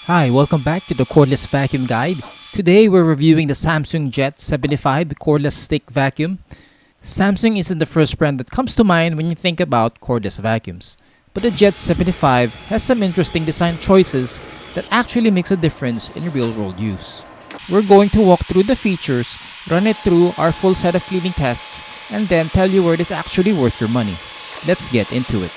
Hi, welcome back to the Cordless Vacuum Guide. Today we're reviewing the Samsung Jet 75 cordless stick vacuum. Samsung isn't the first brand that comes to mind when you think about cordless vacuums. But the Jet 75 has some interesting design choices that actually makes a difference in real-world use. We're going to walk through the features, run it through our full set of cleaning tests, and then tell you where it is actually worth your money. Let's get into it.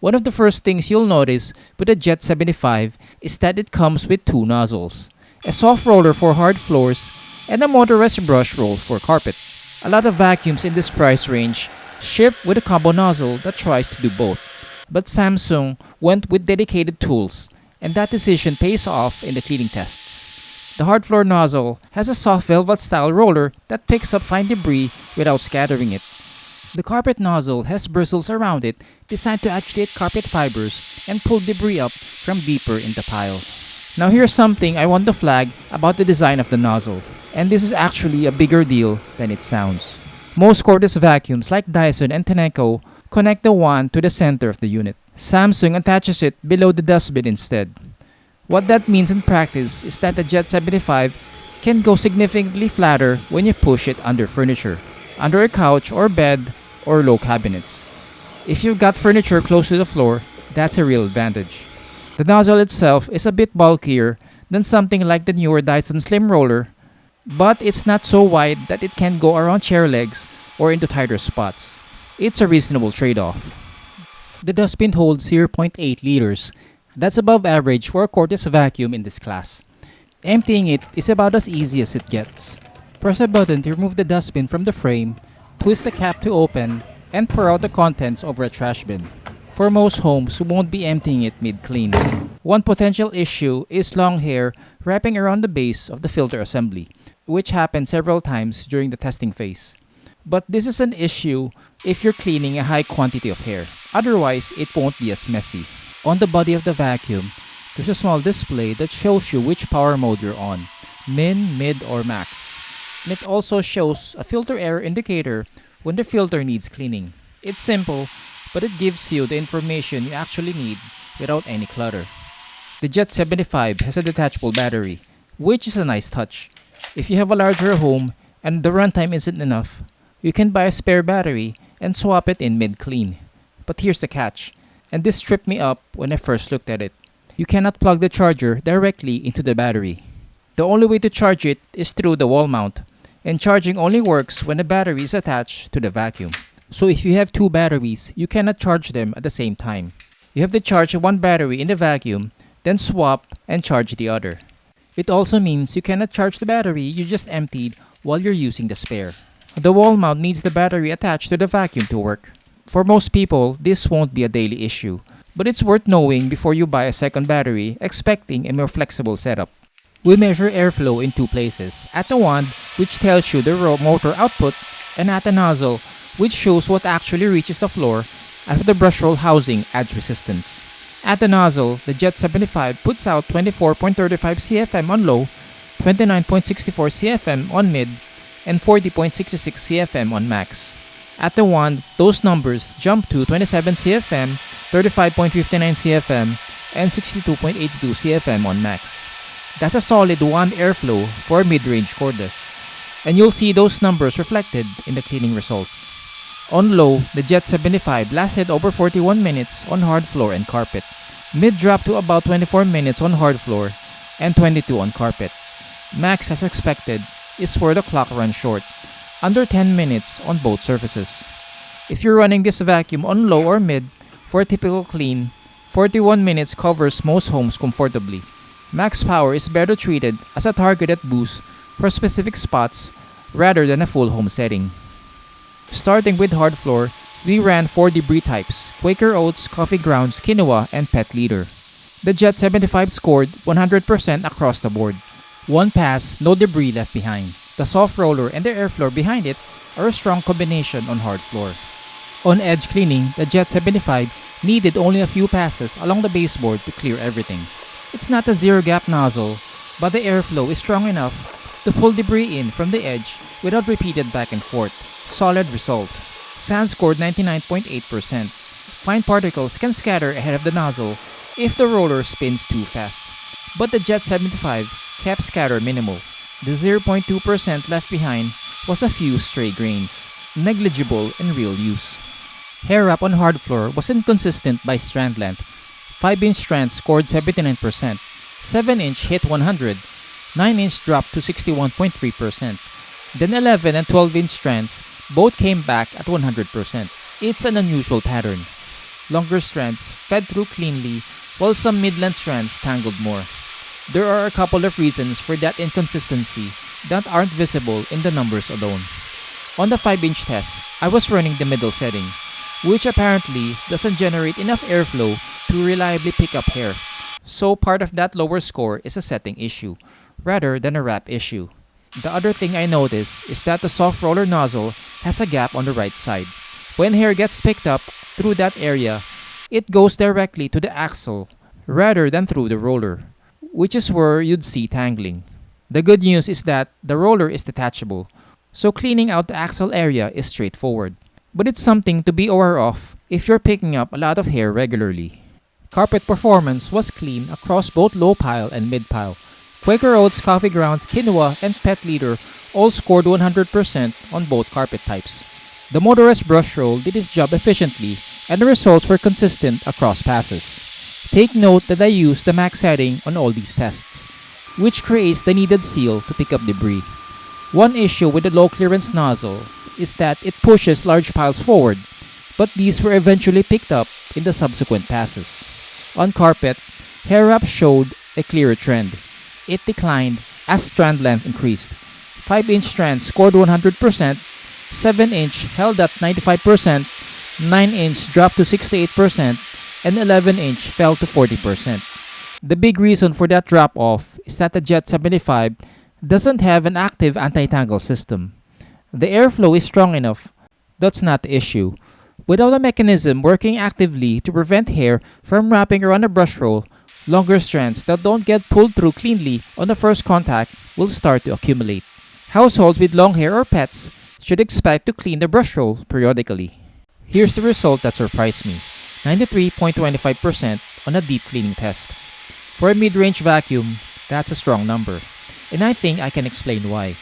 One of the first things you'll notice with the Jet 75 is that it comes with two nozzles, a soft roller for hard floors and a motorized brush roll for carpet. A lot of vacuums in this price range ship with a combo nozzle that tries to do both, but Samsung went with dedicated tools, and that decision pays off in the cleaning tests. The hard floor nozzle has a soft velvet style roller that picks up fine debris without scattering it. The carpet nozzle has bristles around it designed to agitate carpet fibers and pull debris up from deeper in the pile. Now here's something I want to flag about the design of the nozzle, and this is actually a bigger deal than it sounds. Most cordless vacuums like Dyson and Tenneco connect the wand to the center of the unit. Samsung attaches it below the dustbin instead. What that means in practice is that the Jet 75 can go significantly flatter when you push it under furniture, under a couch or bed, or low cabinets. If you've got furniture close to the floor, that's a real advantage. The nozzle itself is a bit bulkier than something like the newer Dyson Slim Roller, but it's not so wide that it can go around chair legs or into tighter spots. It's a reasonable trade-off. The dustbin holds 0.8 liters. That's above average for a cordless vacuum in this class. Emptying it is about as easy as it gets. Press a button to remove the dustbin from the frame, twist the cap to open, and pour out the contents over a trash bin. For most homes, you won't be emptying it mid-clean. One potential issue is long hair wrapping around the base of the filter assembly, which happened several times during the testing phase. But this is an issue if you're cleaning a high quantity of hair. Otherwise, it won't be as messy. On the body of the vacuum, there's a small display that shows you which power mode you're on, min, mid, or max. And it also shows a filter error indicator when the filter needs cleaning. It's simple, but it gives you the information you actually need without any clutter. The Jet 75 has a detachable battery, which is a nice touch. If you have a larger home and the runtime isn't enough, you can buy a spare battery and swap it in mid-clean. But here's the catch, and this tripped me up when I first looked at it. You cannot plug the charger directly into the battery. The only way to charge it is through the wall mount, and charging only works when the battery is attached to the vacuum. So if you have two batteries, you cannot charge them at the same time. You have to charge one battery in the vacuum, then swap and charge the other. It also means you cannot charge the battery you just emptied while you're using the spare. The wall mount needs the battery attached to the vacuum to work. For most people, this won't be a daily issue, but it's worth knowing before you buy a second battery expecting a more flexible setup. We measure airflow in two places, at the wand, which tells you the raw motor output, and at the nozzle, which shows what actually reaches the floor after the brush roll housing adds resistance. At the nozzle, the Jet 75 puts out 24.35 CFM on low, 29.64 CFM on mid, and 40.66 CFM on max. At the wand, those numbers jump to 27 CFM, 35.59 CFM, and 62.82 CFM on max. That's a solid wand airflow for mid-range cordless, and you'll see those numbers reflected in the cleaning results. On low, the Jet 75 lasted over 41 minutes on hard floor and carpet. Mid dropped to about 24 minutes on hard floor and 22 on carpet. Max, as expected, is where the clock runs short, under 10 minutes on both surfaces. If you're running this vacuum on low or mid, for a typical clean, 41 minutes covers most homes comfortably. Max power is better treated as a targeted boost for specific spots rather than a full home setting. Starting with hard floor, we ran 4 debris types: Quaker Oats, Coffee Grounds, Quinoa, and Pet Litter. The Jet 75 scored 100% across the board. One pass, no debris left behind. The soft roller and the airflow behind it are a strong combination on hard floor. On edge cleaning, the Jet 75 needed only a few passes along the baseboard to clear everything. It's not a zero-gap nozzle, but the airflow is strong enough to pull debris in from the edge without repeated back and forth. Solid result. Sand scored 99.8%. Fine particles can scatter ahead of the nozzle if the roller spins too fast. But the Jet 75 kept scatter minimal. The 0.2% left behind was a few stray grains, negligible in real use. Hair wrap on hard floor was inconsistent by strand length. 5-inch strands scored 79%, 7-inch hit 100, 9-inch dropped to 61.3%. Then 11 and 12-inch strands both came back at 100%. It's an unusual pattern. Longer strands fed through cleanly while some mid-length strands tangled more. There are a couple of reasons for that inconsistency that aren't visible in the numbers alone. On the 5-inch test, I was running the middle setting, which apparently doesn't generate enough airflow to reliably pick up hair. So part of that lower score is a setting issue, rather than a wrap issue. The other thing I noticed is that the soft roller nozzle has a gap on the right side. When hair gets picked up through that area, it goes directly to the axle rather than through the roller, which is where you'd see tangling. The good news is that the roller is detachable, so cleaning out the axle area is straightforward. But it's something to be aware of if you're picking up a lot of hair regularly. Carpet performance was clean across both low pile and mid pile. Quaker Oats, Coffee Grounds, Quinoa, and Pet Leader all scored 100% on both carpet types. The motorized brush roll did its job efficiently, and the results were consistent across passes. Take note that I used the max setting on all these tests, which creates the needed seal to pick up debris. One issue with the low clearance nozzle is that it pushes large piles forward, but these were eventually picked up in the subsequent passes. On carpet, hair wrap showed a clearer trend. It declined as strand length increased. 5-inch strands scored 100%, 7-inch held at 95%, 9-inch dropped to 68%, and 11-inch fell to 40%. The big reason for that drop-off is that the Jet 75 doesn't have an active anti-tangle system. The airflow is strong enough. That's not the issue. Without a mechanism working actively to prevent hair from wrapping around a brush roll, longer strands that don't get pulled through cleanly on the first contact will start to accumulate. Households with long hair or pets should expect to clean the brush roll periodically. Here's the result that surprised me: 93.25% on a deep cleaning test. For a mid-range vacuum, that's a strong number, and I think I can explain why.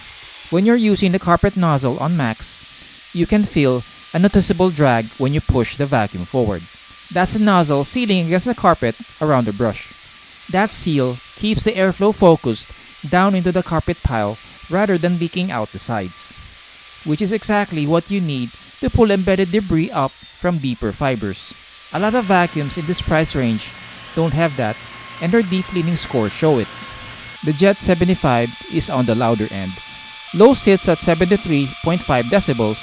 When you're using the carpet nozzle on max, you can feel a noticeable drag when you push the vacuum forward. That's the nozzle sealing against the carpet around the brush. That seal keeps the airflow focused down into the carpet pile rather than leaking out the sides, which is exactly what you need to pull embedded debris up from deeper fibers. A lot of vacuums in this price range don't have that, and their deep cleaning scores show it. The Jet 75 is on the louder end. Low sits at 73.5 decibels,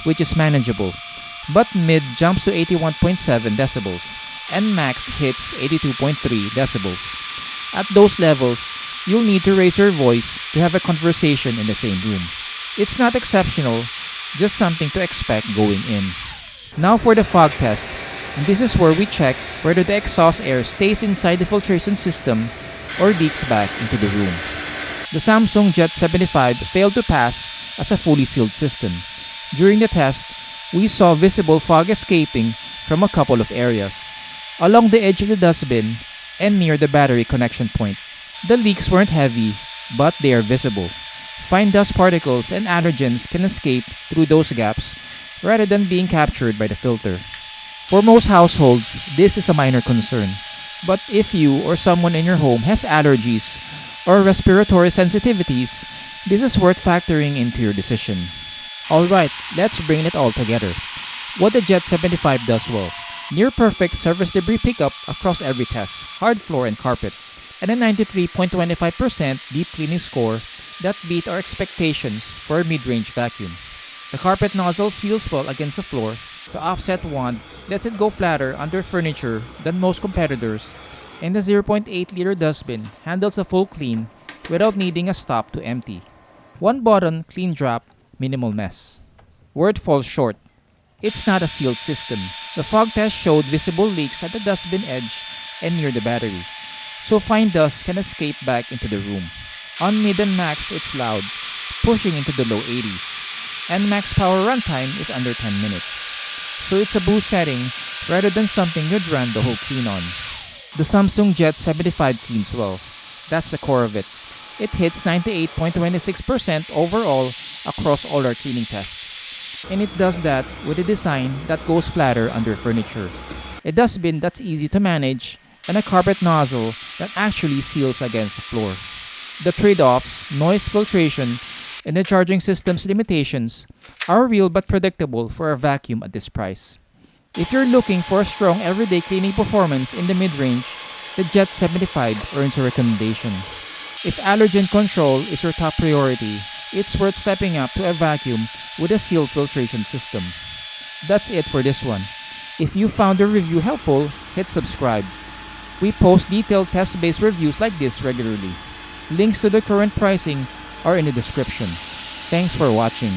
which is manageable, but mid jumps to 81.7 decibels, and max hits 82.3 decibels. At those levels, you'll need to raise your voice to have a conversation in the same room. It's not exceptional, just something to expect going in. Now for the fog test. This is where we check whether the exhaust air stays inside the filtration system or leaks back into the room. The Samsung Jet 75 failed to pass as a fully sealed system. During the test, we saw visible fog escaping from a couple of areas, along the edge of the dustbin and near the battery connection point. The leaks weren't heavy, but they are visible. Fine dust particles and allergens can escape through those gaps rather than being captured by the filter. For most households, this is a minor concern. But if you or someone in your home has allergies or respiratory sensitivities, this is worth factoring into your decision. Alright, let's bring it all together. What the Jet 75 does well: near perfect surface debris pickup across every test, hard floor and carpet, and a 93.25% deep cleaning score that beat our expectations for a mid-range vacuum. The carpet nozzle seals well against the floor. The offset wand lets it go flatter under furniture than most competitors, and the 0.8-liter dustbin handles a full clean without needing a stop to empty. One button, clean drop, minimal mess. Where it falls short: it's not a sealed system. The fog test showed visible leaks at the dustbin edge and near the battery, so fine dust can escape back into the room. On mid and max, it's loud, pushing into the low 80s, and max power runtime is under 10 minutes. So it's a boost setting rather than something you'd run the whole clean on. The Samsung Jet 75 cleans well. That's the core of it. It hits 98.26% overall across all our cleaning tests. And it does that with a design that goes flatter under furniture, a dustbin that's easy to manage, and a carpet nozzle that actually seals against the floor. The trade-offs, noise filtration, and the charging system's limitations are real but predictable for a vacuum at this price. If you're looking for a strong everyday cleaning performance in the mid-range, the Jet 75 earns a recommendation. If allergen control is your top priority, it's worth stepping up to a vacuum with a sealed filtration system. That's it for this one. If you found the review helpful, hit subscribe. We post detailed test-based reviews like this regularly. Links to the current pricing are in the description. Thanks for watching.